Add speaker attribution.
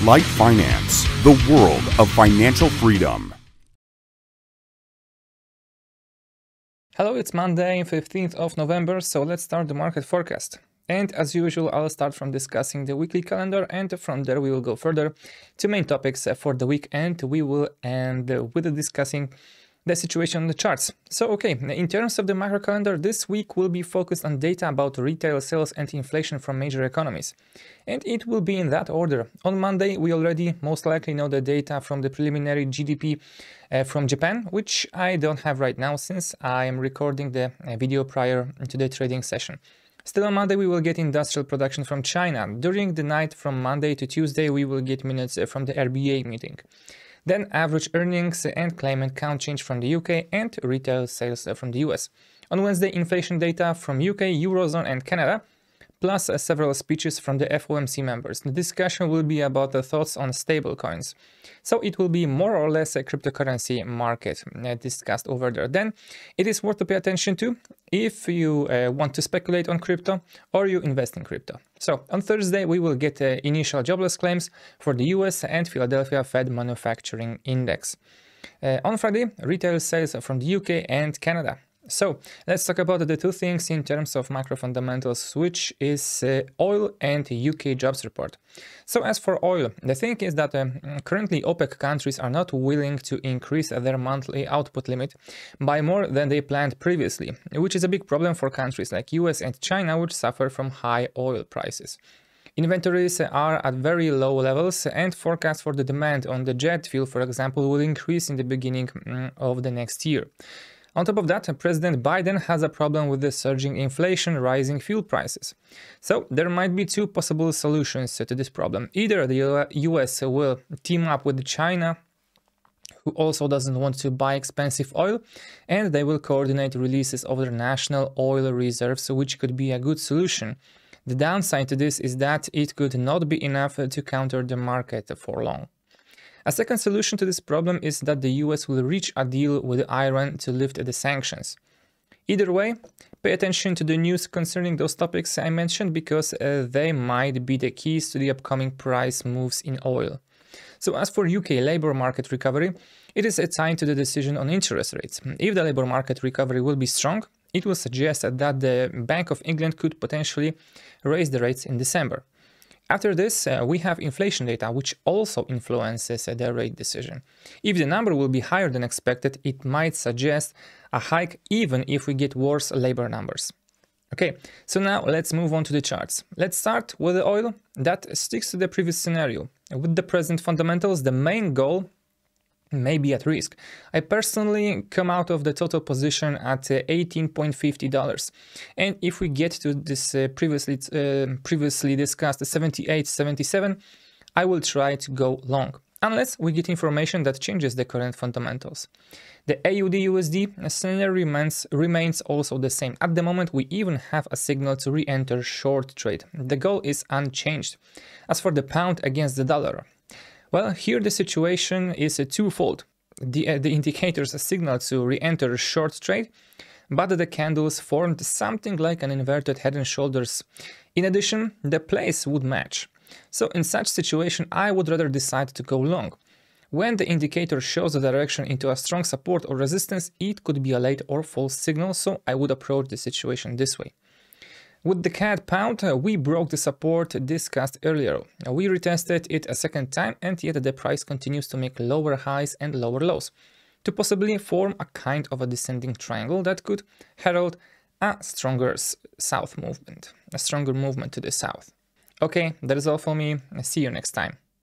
Speaker 1: LiteFinance, the world of financial freedom.
Speaker 2: Hello, it's Monday, 15th of November, so let's start the market forecast. And as usual, I'll start from discussing the weekly calendar, and from there we will go further to main topics for the week, and we will end with discussing the situation on the charts. So, okay, in terms of the macro calendar, this week will be focused on data about retail sales and inflation from major economies. And it will be in that order. On Monday, we already most likely know the data from the preliminary GDP from Japan, which I don't have right now since I am recording the video prior to the trading session. Still on Monday, we will get industrial production from China. During the night from Monday to Tuesday, we will get minutes from the RBA meeting. Then average earnings and claimant count change from the UK and retail sales from the US. On Wednesday, inflation data from UK, Eurozone and Canada, plus several speeches from the FOMC members. The discussion will be about the thoughts on stablecoins. So it will be more or less a cryptocurrency market discussed over there. Then it is worth to pay attention to if you want to speculate on crypto or you invest in crypto. So on Thursday, we will get initial jobless claims for the US and Philadelphia Fed Manufacturing Index. On Friday, retail sales from the UK and Canada. So let's talk about the two things in terms of macro fundamentals, which is oil and UK jobs report. So as for oil, the thing is that currently OPEC countries are not willing to increase their monthly output limit by more than they planned previously, which is a big problem for countries like US and China, which suffer from high oil prices. Inventories are at very low levels, and forecasts for the demand on the jet fuel, for example, will increase in the beginning of the next year. On top of that, President Biden has a problem with the surging inflation, rising fuel prices. So there might be two possible solutions to this problem. Either the US will team up with China, who also doesn't want to buy expensive oil, and they will coordinate releases of their national oil reserves, which could be a good solution. The downside to this is that it could not be enough to counter the market for long. A second solution to this problem is that the US will reach a deal with Iran to lift the sanctions. Either way, pay attention to the news concerning those topics I mentioned, because they might be the keys to the upcoming price moves in oil. So as for UK labor market recovery, it is tied to the decision on interest rates. If the labor market recovery will be strong, it will suggest that the Bank of England could potentially raise the rates in December. After this, we have inflation data, which also influences the rate decision. If the number will be higher than expected, it might suggest a hike even if we get worse labor numbers. Okay, so now let's move on to the charts. Let's start with the oil that sticks to the previous scenario. With the present fundamentals, the main goal may be at risk. I personally come out of the total position at $18.50, and if we get to this previously discussed 78.77, I will try to go long, unless we get information that changes the current fundamentals. The AUD-USD scenario remains also the same. At the moment, we even have a signal to re-enter short trade. The goal is unchanged. As for the pound against the dollar, well, here the situation is twofold. The indicators signal to re-enter short trade, but the candles formed something like an inverted head and shoulders. In addition, the place would match. So in such situation, I would rather decide to go long. When the indicator shows the direction into a strong support or resistance, it could be a late or false signal, so I would approach the situation this way. With the CAD pound, we broke the support discussed earlier. We retested it a second time, and yet the price continues to make lower highs and lower lows, to possibly form a kind of a descending triangle that could herald a stronger south movement, a stronger movement to the south. Okay, that is all for me. See you next time.